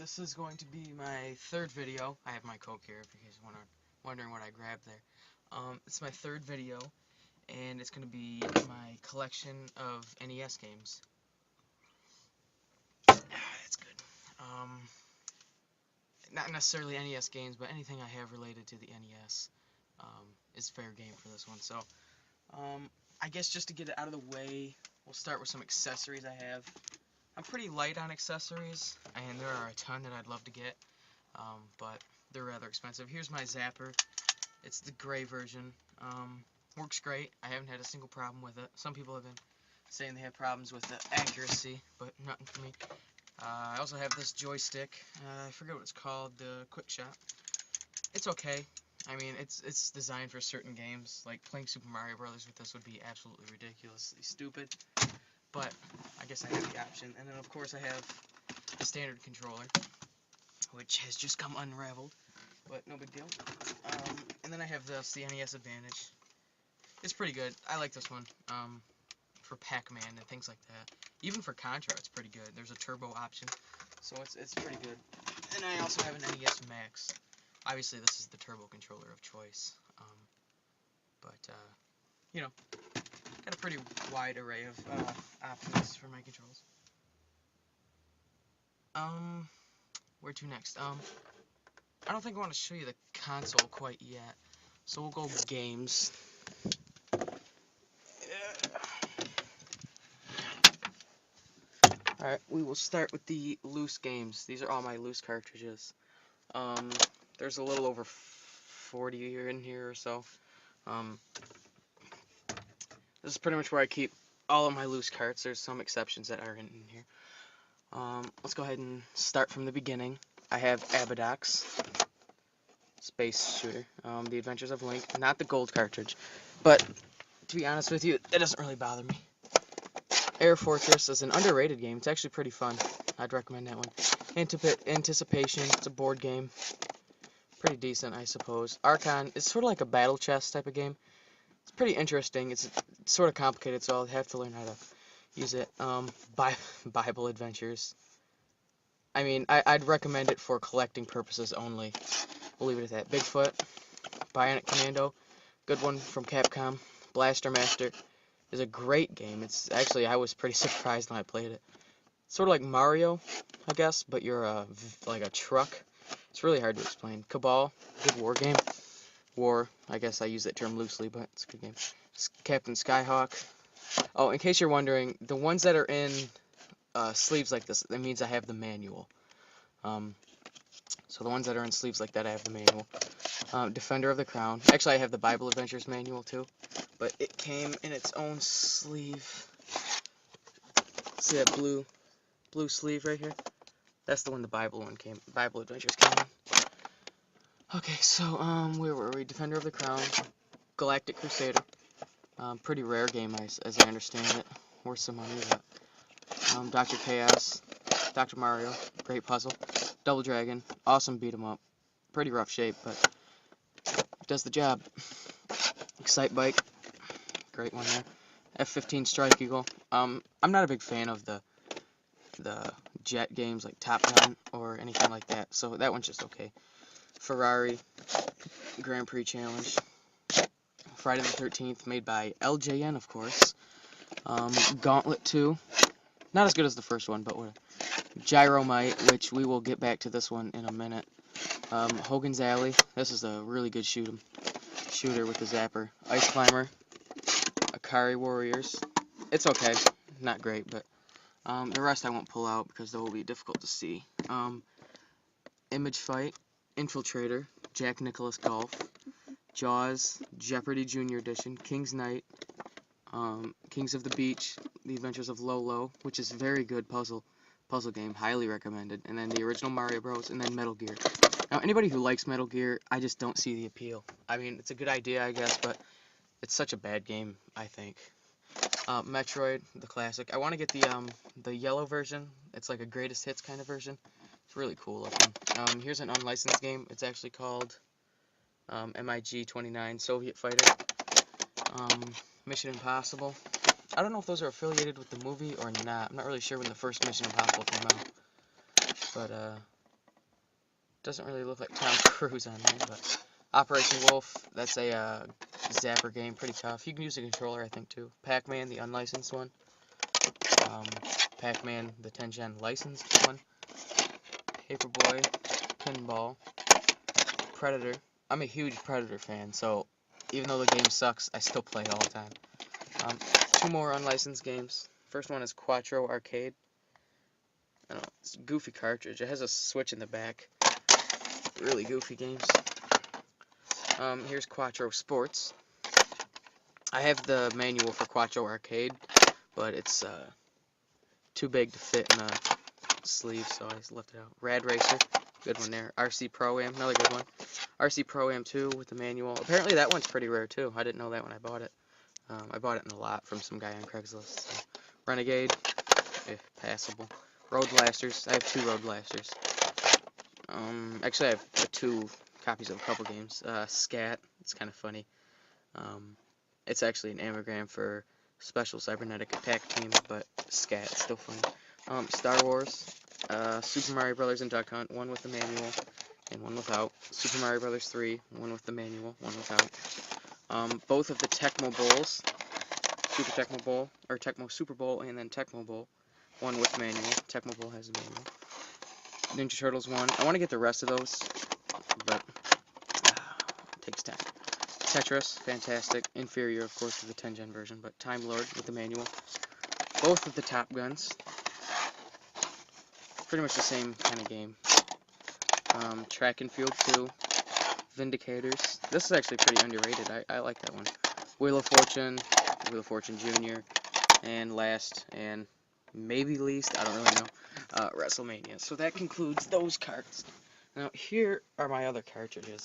This is going to be my third video. I have my Coke here if you guys wondering what I grabbed there. It's my third video, and it's going to be my collection of NES games. That's good. Not necessarily NES games, but anything I have related to the NES is fair game for this one. So, I guess just to get it out of the way, we'll start with some accessories I have. I'm pretty light on accessories, and there are a ton that I'd love to get, but they're rather expensive. Here's my zapper. It's the gray version. Works great. I haven't had a single problem with it. Some people have been saying they have problems with the accuracy, but nothing for me. I also have this joystick. I forget what it's called, the Quick Shot. It's okay. I mean, it's designed for certain games. Like playing Super Mario Brothers with this would be absolutely ridiculously stupid. But I guess I have the option. And then of course I have the standard controller, which has just come unraveled, but no big deal. And then I have this, the NES Advantage. It's pretty good. I like this one for Pac-Man and things like that. Even for Contra, it's pretty good. There's a turbo option, so it's pretty good. And I also have an NES Max. Obviously, this is the turbo controller of choice. You know, got a pretty wide array of options for my controls. Where to next? I don't think I want to show you the console quite yet, so we'll go games. Alright, we will start with the loose games. These are all my loose cartridges. There's a little over 40 in here or so. This is pretty much where I keep all of my loose carts. There's some exceptions that are in here. Let's go ahead and start from the beginning. I have Abadox, space shooter, The Adventures of Link, not the gold cartridge, but to be honest with you, it doesn't really bother me. Air Fortress is an underrated game. It's actually pretty fun. I'd recommend that one. Anticipation, it's a board game. Pretty decent, I suppose. Archon is sort of like a battle chess type of game. It's pretty interesting. It's sort of complicated, so I'll have to learn how to use it. Bible Adventures. I mean, I'd recommend it for collecting purposes only. We'll leave it at that. Bigfoot, Bionic Commando, good one from Capcom. Blaster Master is a great game. It's actually, I was pretty surprised when I played it. It's sort of like Mario, I guess, but you're like a truck. It's really hard to explain. Cabal, good war game. War, I guess I use that term loosely, but it's a good game. Captain Skyhawk. Oh, in case you're wondering, the ones that are in sleeves like this, that means I have the manual. So the ones that are in sleeves like that, I have the manual. Defender of the Crown. Actually, I have the Bible Adventures manual too, but it came in its own sleeve. See that blue sleeve right here? That's the one the Bible Adventures came in. Okay, so where were we? Defender of the Crown, Galactic Crusader. Pretty rare game, as I understand it. Worth some money, but Dr. Chaos, Dr. Mario, great puzzle. Double Dragon, awesome beat 'em up. Pretty rough shape, but it does the job. Excite Bike, great one there. F-15 Strike Eagle. I'm not a big fan of the jet games like Top Gun or anything like that, so that one's just okay. Ferrari, Grand Prix Challenge. Friday the 13th, made by LJN, of course. Gauntlet 2, not as good as the first one, but whatever. Gyromite, which we will get back to this one in a minute. Hogan's Alley, this is a really good shooter with the zapper. Ice Climber, Akari Warriors, it's okay, not great, but the rest I won't pull out because they will be difficult to see. Image Fight, Infiltrator, Jack Nicklaus Golf, Jaws, Jeopardy Junior Edition, King's Knight, Kings of the Beach, The Adventures of Lolo, which is a very good puzzle game, highly recommended, and then the original Mario Bros, and then Metal Gear. Now, anybody who likes Metal Gear, I just don't see the appeal. I mean, it's a good idea, I guess, but it's such a bad game, I think. Metroid, the classic. I want to get the yellow version. It's like a greatest hits kind of version. It's really cool looking. Here's an unlicensed game. It's actually called MiG-29 Soviet Fighter. Mission Impossible. I don't know if those are affiliated with the movie or not. I'm not really sure when the first Mission Impossible came out. But Doesn't really look like Tom Cruise on there, but Operation Wolf, that's a zapper game, pretty tough. You can use a controller, I think, too. Pac-Man, the unlicensed one. Pac-Man, the 10-gen licensed one. Paperboy, Pinball, Predator. I'm a huge Predator fan, so even though the game sucks, I still play it all the time. Two more unlicensed games. First one is Quattro Arcade. I don't know, it's a goofy cartridge. It has a switch in the back. Really goofy games. Here's Quattro Sports. I have the manual for Quattro Arcade, but it's too big to fit in a sleeve, so I just left it out. Rad Racer, good one there. RC Pro-Am, another good one. RC Pro-Am 2 with the manual. Apparently that one's pretty rare too. I didn't know that when I bought it. I bought it in a lot from some guy on Craigslist. So. Renegade, passable. Road Blasters, I have 2 Road Blasters. Actually I have 2 copies of a couple games. Scat, it's kind of funny. It's actually an anagram for Special Cybernetic Attack Team, but Scat, it's still funny. Star Wars, Super Mario Brothers and Duck Hunt, one with the manual and one without. Super Mario Brothers 3, one with the manual, one without. Both of the Tecmo Bowls, Super Tecmo Bowl, or Tecmo Super Bowl, and then Tecmo Bowl, one with manual. Tecmo Bowl has a manual. Ninja Turtles 1. I want to get the rest of those, but it takes time. Tetris, fantastic. Inferior, of course, to the 10-gen version, but Time Lord with the manual. Both of the Top Guns. Pretty much the same kind of game. Track and Field 2. Vindicators. This is actually pretty underrated. I like that one. Wheel of Fortune Jr., and last, and maybe least, I don't really know, WrestleMania. So that concludes those cards. Now, here are my other cartridges.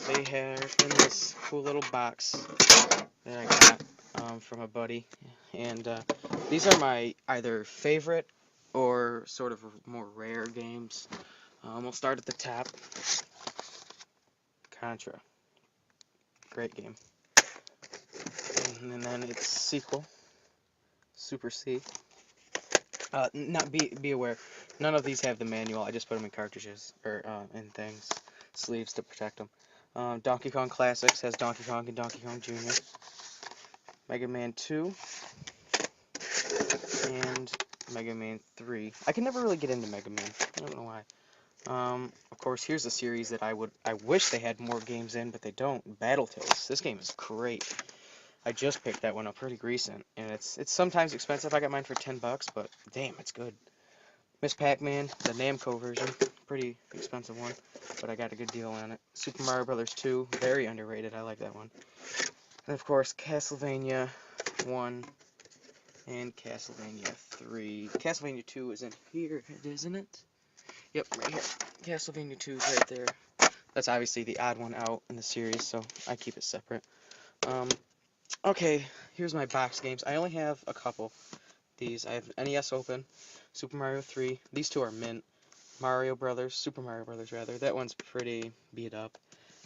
They have in this cool little box that I got from a buddy, and these are my either favorite or sort of more rare games. We'll start at the top. Contra. Great game. And then its sequel, Super C. Be aware, none of these have the manual. I just put them in cartridges, or in things, sleeves to protect them. Donkey Kong Classics has Donkey Kong and Donkey Kong Jr. Mega Man 2 and Mega Man 3. I can never really get into Mega Man. I don't know why. Of course, here's a series that I wish they had more games in, but they don't. Battletoads. This game is great. I just picked that one up, pretty recent, and it's sometimes expensive. I got mine for $10, but damn, it's good. Miss Pac-Man, the Namco version, pretty expensive one, but I got a good deal on it. Super Mario Brothers 2, very underrated. I like that one. And of course, Castlevania 1 and Castlevania 3. Castlevania 2 is in here, isn't it? Yep, right here. Castlevania 2 is right there. That's obviously the odd one out in the series, so I keep it separate. Okay, here's my box games. I only have a couple. These, I have NES Open, Super Mario 3. These 2 are mint. Mario Brothers, Super Mario Brothers rather. That one's pretty beat up.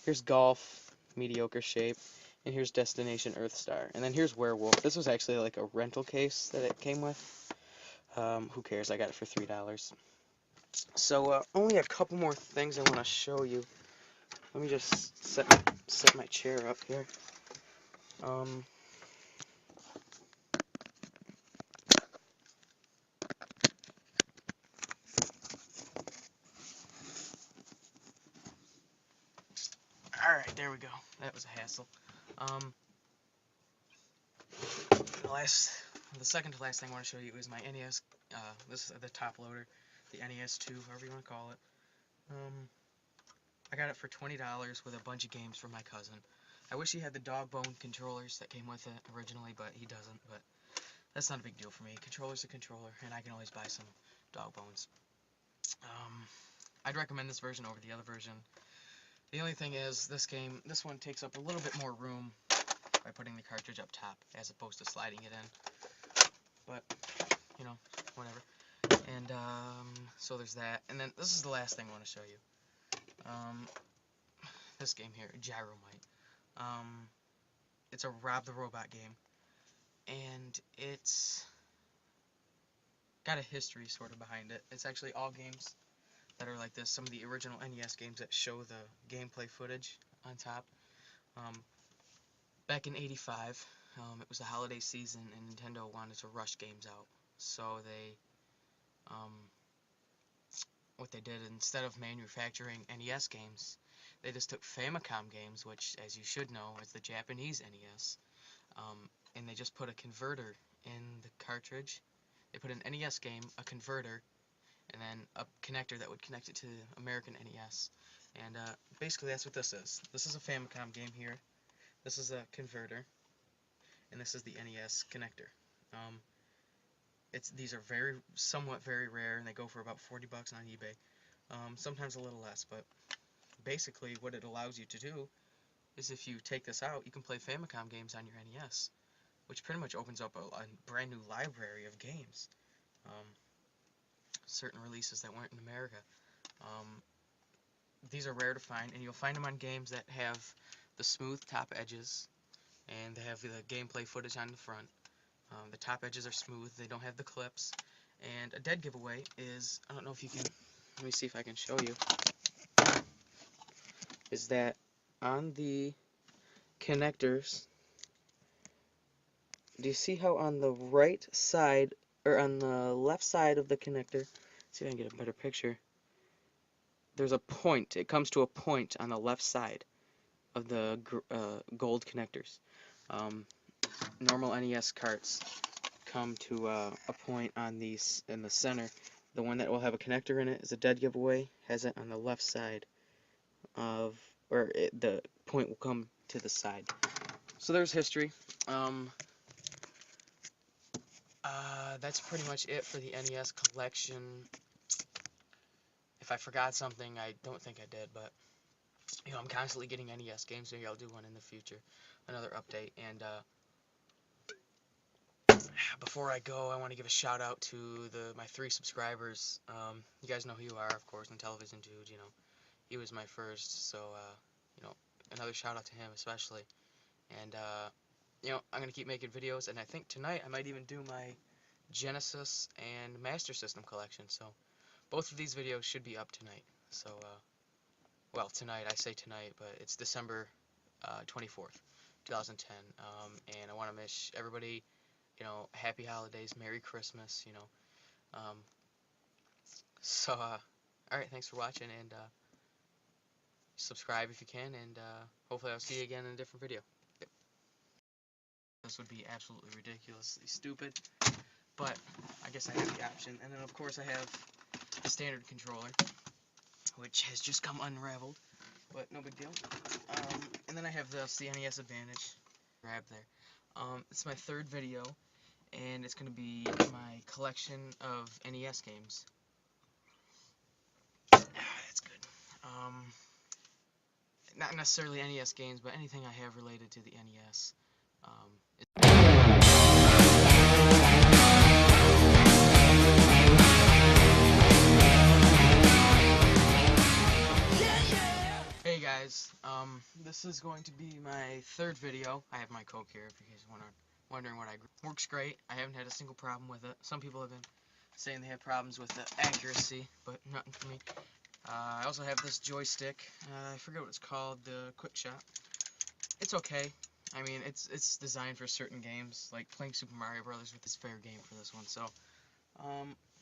Here's Golf, mediocre shape. And here's Destination Earthstar. And then here's Werewolf. This was actually like a rental case that it came with. Who cares? I got it for $3. So, only a couple more things I want to show you. Let me just set my chair up here. Alright, there we go. That was a hassle. The second to last thing I want to show you is my NES, this is the top loader, the NES 2, however you want to call it. I got it for $20 with a bunch of games from my cousin. I wish he had the dog bone controllers that came with it originally, but he doesn't, but that's not a big deal for me. Controller's a controller, and I can always buy some dog bones. I'd recommend this version over the other version. The only thing is, this one takes up a little bit more room by putting the cartridge up top, as opposed to sliding it in. But, you know, whatever. And, so there's that. And then, this is the last thing I want to show you. This game here, Gyromite. It's a Rob the Robot game. And it's got a history, sort of, behind it. It's actually all games that are like this. Some of the original NES games that show the gameplay footage on top. Back in '85, it was the holiday season, and Nintendo wanted to rush games out. So what they did, instead of manufacturing NES games, they just took Famicom games, which, as you should know, is the Japanese NES, and they just put a converter in the cartridge. They put an NES game, a converter, and then a connector that would connect it to the American NES. And basically that's what this is. This is a Famicom game here. This is a converter, and this is the NES connector. These are somewhat very rare, and they go for about 40 bucks on eBay. Sometimes a little less, but basically what it allows you to do is, if you take this out, you can play Famicom games on your NES, which pretty much opens up a brand new library of games. Certain releases that weren't in America. These are rare to find, and you'll find them on games that have the smooth top edges, and they have the gameplay footage on the front. The top edges are smooth, they don't have the clips. And a dead giveaway is, I don't know if you can, let me see if I can show you, is that on the connectors, do you see how on the right side, or on the left side of the connector, see if I can get a better picture, there's a point, it comes to a point on the left side of the gold connectors. Normal NES carts come to a point on these in the center. The one that will have a connector in it is a dead giveaway, has it on the left side of, the point will come to the side. So there's history. That's pretty much it for the NES collection. If I forgot something, I don't think I did, but you know, I'm constantly getting NES games. Maybe I'll do one in the future, another update. And before I go, I want to give a shout out to my 3 subscribers. You guys know who you are, of course, Television Dude. You know, he was my first, so you know, another shout out to him especially. And you know, I'm gonna keep making videos, and I think tonight I might even do my Genesis and Master System collection. So both of these videos should be up tonight. So well, tonight, I say tonight, but it's December 24th, 2010. And I want to wish everybody, you know, happy holidays, Merry Christmas, you know. So alright, thanks for watching, and subscribe if you can, and hopefully I'll see you again in a different video. Yep. This would be absolutely ridiculously stupid, but I guess I have the option. And then, of course, I have the standard controller, which has just come unraveled, but no big deal. And then I have this, the NES Advantage, grab there. It's my 3rd video, and it's going to be my collection of NES games. That's good. Not necessarily NES games, but anything I have related to the NES. Hey guys, this is going to be my 3rd video. I have my Coke here if you guys wondering what works great. I haven't had a single problem with it. Some people have been saying they have problems with the accuracy, but nothing for me. I also have this joystick. I forget what it's called, the Quick Shot. It's okay. I mean, it's designed for certain games, like playing Super Mario Brothers with this fair game for this one. So,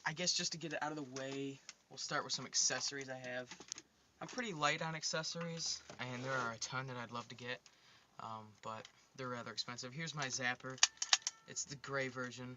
I guess just to get it out of the way, we'll start with some accessories I have. I'm pretty light on accessories, and there are a ton that I'd love to get, but they're rather expensive. Here's my zapper. It's the gray version.